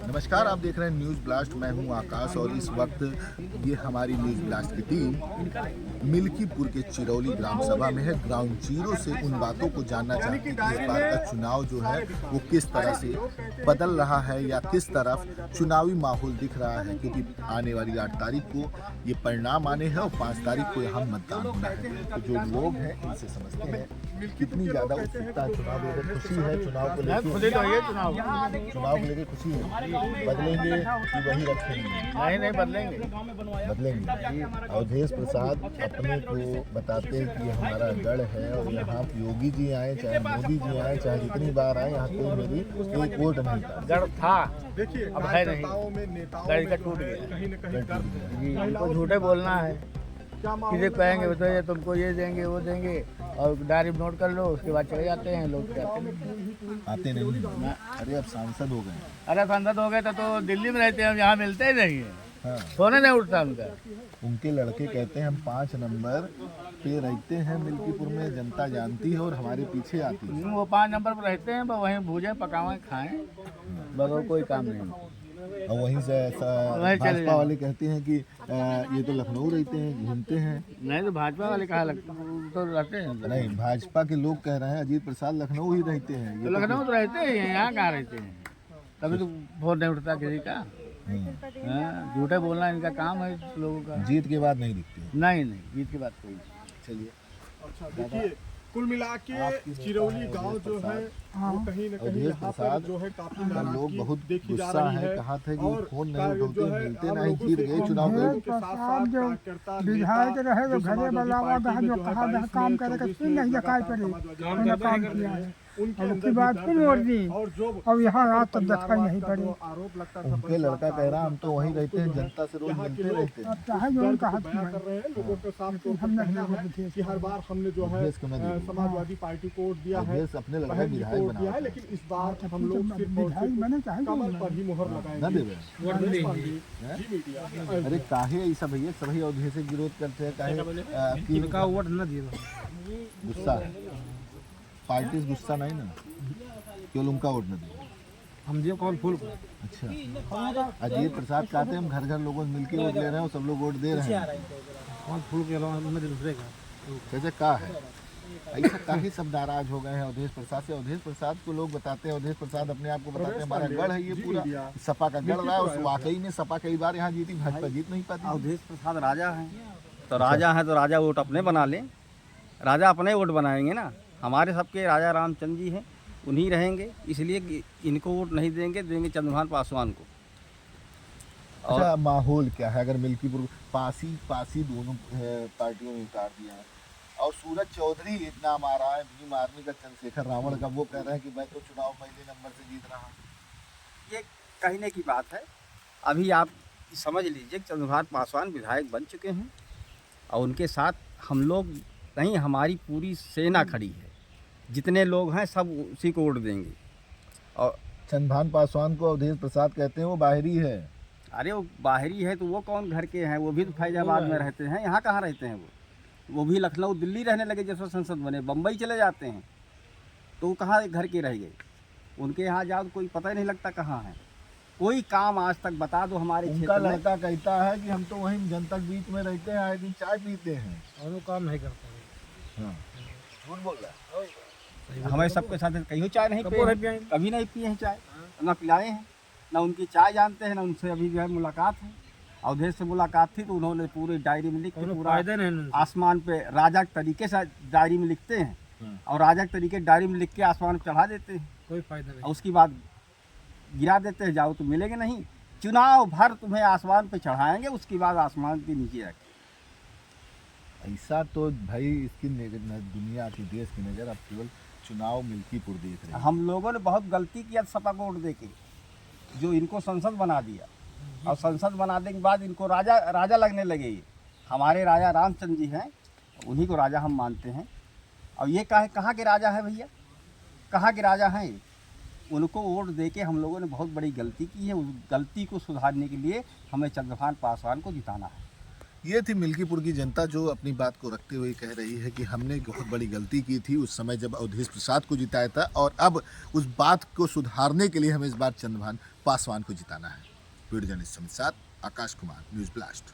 नमस्कार, आप देख रहे हैं न्यूज़ ब्लास्ट। मैं हूं आकाश और इस वक्त ये हमारी न्यूज़ ब्लास्ट की टीम मिल्कीपुर के चिरौली ग्राम सभा में है। ग्राउंड जीरो से उन बातों को जानना चाहते हैं कि इस बार का चुनाव जो है वो किस तरह से बदल रहा है या किस तरफ चुनावी माहौल दिख रहा है, क्योंकि आने वाली 8 तारीख को ये परिणाम आने हैं और 5 तारीख को यहाँ मतदान होना है। तो जो लोग हैं इनसे समझते हैं कितनी ज़्यादा उत्सुकता है, चुनाव को लेकर खुशी है, चुनाव को लेकर खुशी है। बदलेंगे कि वही रखेंगे? नहीं बदलेंगे। अवधेश प्रसाद अपने को बताते हैं कि ये हमारा गढ़ है और यहाँ योगी जी आए चाहे मोदी जी आए चाहे जितनी बार आए यहाँ कोई मेरी एक वोट नहीं था। गढ़ था, देखिए अब है नहीं, गढ़ का टूट गया। कहीं न कहीं जी, इनको झूठे बोलना है। किसी कहेंगे बताइए तुमको ये देंगे वो देंगे और डायरी नोट कर लो, उसके बाद चले जाते हैं लोग। आते नहीं। अरे अब सांसद हो गए। अरे सांसद हो गए तो दिल्ली में रहते हैं, हम यहाँ मिलते ही नहीं है। हाँ, सोने नहीं उठता उनका। उनके लड़के कहते हैं हम 5 नंबर पे रहते हैं मिल्कीपुर में, जनता जानती है और हमारे पीछे आती है। वो 5 नंबर पर रहते हैं, वहीं भूजे पकावे खाएं, बस और कोई काम नहीं। और वहीं से भाजपा वाले कहते हैं कि ये तो लखनऊ रहते हैं, घूमते हैं। नहीं तो भाजपा वाले कहा तो रहते हैं। नहीं, भाजपा के लोग कह रहे हैं अजीत प्रसाद लखनऊ ही रहते हैं। तो लखनऊ तो रहते ही हैं, यहाँ कहाँ रहते हैं? तभी तो फोन नहीं उठता किसी का। हाँ, झूठे बोलना इनका काम है लोगों का। जीत के बाद नहीं दिखती। नहीं जीत की बात कोई नहीं। चलिए, अच्छा देखिए, कुल मिला के चिरौली गांव जो है वो कहीं न कहीं यहाँ पर जो है काफी लोग बहुत देखी जा गुस्सा रही है। है। कहा था कि और फोन नहीं उठाते, मिलते नहीं, जीत गए चुनाव में। विधायक रहे तो घरे वाला जो कहा काम करेगा फिर नहीं दिखाई पड़े काम किया है उसकी बात फिर वोट दी और यहाँ रात तक दिखाई नहीं पड़ी। आरोप लगता उनके लड़का कह रहा हम तो वहीं रहते हैं, जनता से रोज मिलते रहते हैं। अब चाहे जो उनका हक कर रहे हैं लोगों के साथ हम नहीं कि हर बार हमने जो है समाजवादी पार्टी को वोट दिया है, अपने लड़का विधायक बना है, लेकिन इस बार हम लोग विधायक बने चाहे कमल पर ही मुहर लगाएंगे। अरे काहे ऐसा भैया सभी अवधि से विरोध करते हैं, काहे इनका वोट न दिए। गुस्सा पार्टी से गुस्सा नहीं ना, केवल उनका वोट न दिया। हम दिए कौन फूल को। अच्छा, अजीत प्रसाद कहते हैं हम घर घर लोगों से मिलकर वोट ले रहे हैं और सब लोग वोट दे रहे हैं। कौन फूल के अलावा दूसरे का कैसे का है ऐसा काहे सब नाराज हो गए हैं अवधेश प्रसाद से? अवधेश प्रसाद को लोग बताते हैं, अवधेश प्रसाद अपने आप को बताते हैं हमारा गढ़ है ये पूरा सपा का गढ़ रहा है। उस वाकई में सपा कई बार यहाँ जीती, भाजपा जीत नहीं पाती। अवधेश प्रसाद राजा हैं तो राजा हैं तो राजा वोट अपने बना लें, राजा अपने वोट बनाएंगे ना। हमारे सबके राजा रामचंद्र जी हैं, उन्हीं रहेंगे, इसलिए कि इनको वोट नहीं देंगे चंद्रभान पासवान को। अच्छा, माहौल क्या है अगर मिल्कीपुर पासी दोनों पार्टियों में उतार दिया है और सूरज चौधरी नाम आ रहा है, भीम आर्मी का, चंद्रशेखर रावण का, वो कह रहे हैं कि मैं तो चुनाव पहले नंबर से जीत रहा हूँ। ये कहने की बात है। अभी आप समझ लीजिए कि चंद्रभान पासवान विधायक बन चुके हैं और उनके साथ हम लोग नहीं, हमारी पूरी सेना खड़ी है, जितने लोग हैं सब उसी को वोट देंगे। और चंद्रभान पासवान को अवधेश प्रसाद कहते हैं वो बाहरी है। अरे वो बाहरी है तो वो कौन घर के हैं? वो भी तो फैजाबाद में रहते हैं, यहाँ कहाँ रहते हैं? वो भी लखनऊ दिल्ली रहने लगे, जैसे संसद बने बम्बई चले जाते हैं, तो वो कहाँ घर के रह गए? उनके यहाँ जाओ तो कोई पता ही नहीं लगता कहाँ है। कोई काम आज तक बता दो हमारे उनका क्षेत्र में। लड़का कहता है कि हम तो वहीं जनता के बीच में रहते हैं, आए दिन चाय पीते हैं और वो काम नहीं करते। हाँ, झूठ बोल रहा है। हमारे सबके साथ कहीं चाय नहीं पिए, कभी नहीं पिए हैं चाय, ना पिलाए हैं, ना उनकी चाय जानते हैं, ना उनसे अभी जो है मुलाकात है। अवधेश से मुलाकात थी तो उन्होंने पूरी डायरी में लिख के पूरा आसमान पे राजा के तरीके से डायरी में लिखते हैं और राजा के तरीके डायरी में लिख के आसमान पे चढ़ा देते हैं। कोई फायदा नहीं। और उसके बाद गिरा देते हैं, जाओ तो मिलेंगे नहीं। चुनाव भर तुम्हें आसमान पे चढ़ाएंगे, उसके बाद आसमान के नीचे रखें। ऐसा तो भाई इसकी दुनिया की देश की नज़र अब केवल चुनाव मिल्कीपुर देख रहे हैं। हम लोगों ने बहुत गलती किया सपा को वोट देके, जो इनको संसद बना दिया और संसद बनाने के बाद इनको राजा लगने लगे। ये हमारे राजा रामचंद्र जी हैं, उन्हीं को राजा हम मानते हैं। और ये कहाँ के राजा है भैया? कहाँ के राजा हैं ये? उनको वोट देके हम लोगों ने बहुत बड़ी गलती की है। उस गलती को सुधारने के लिए हमें चंद्रभान पासवान को जिताना है। ये थी मिल्कीपुर की जनता जो अपनी बात को रखते हुए कह रही है कि हमने बहुत बड़ी गलती की थी उस समय जब अवधेश प्रसाद को जिताया था और अब उस बात को सुधारने के लिए हमें इस बार चंद्रभान पासवान को जिताना है। वीडियो जर्नलिस्ट समित साथ आकाश कुमार, न्यूज़ ब्लास्ट।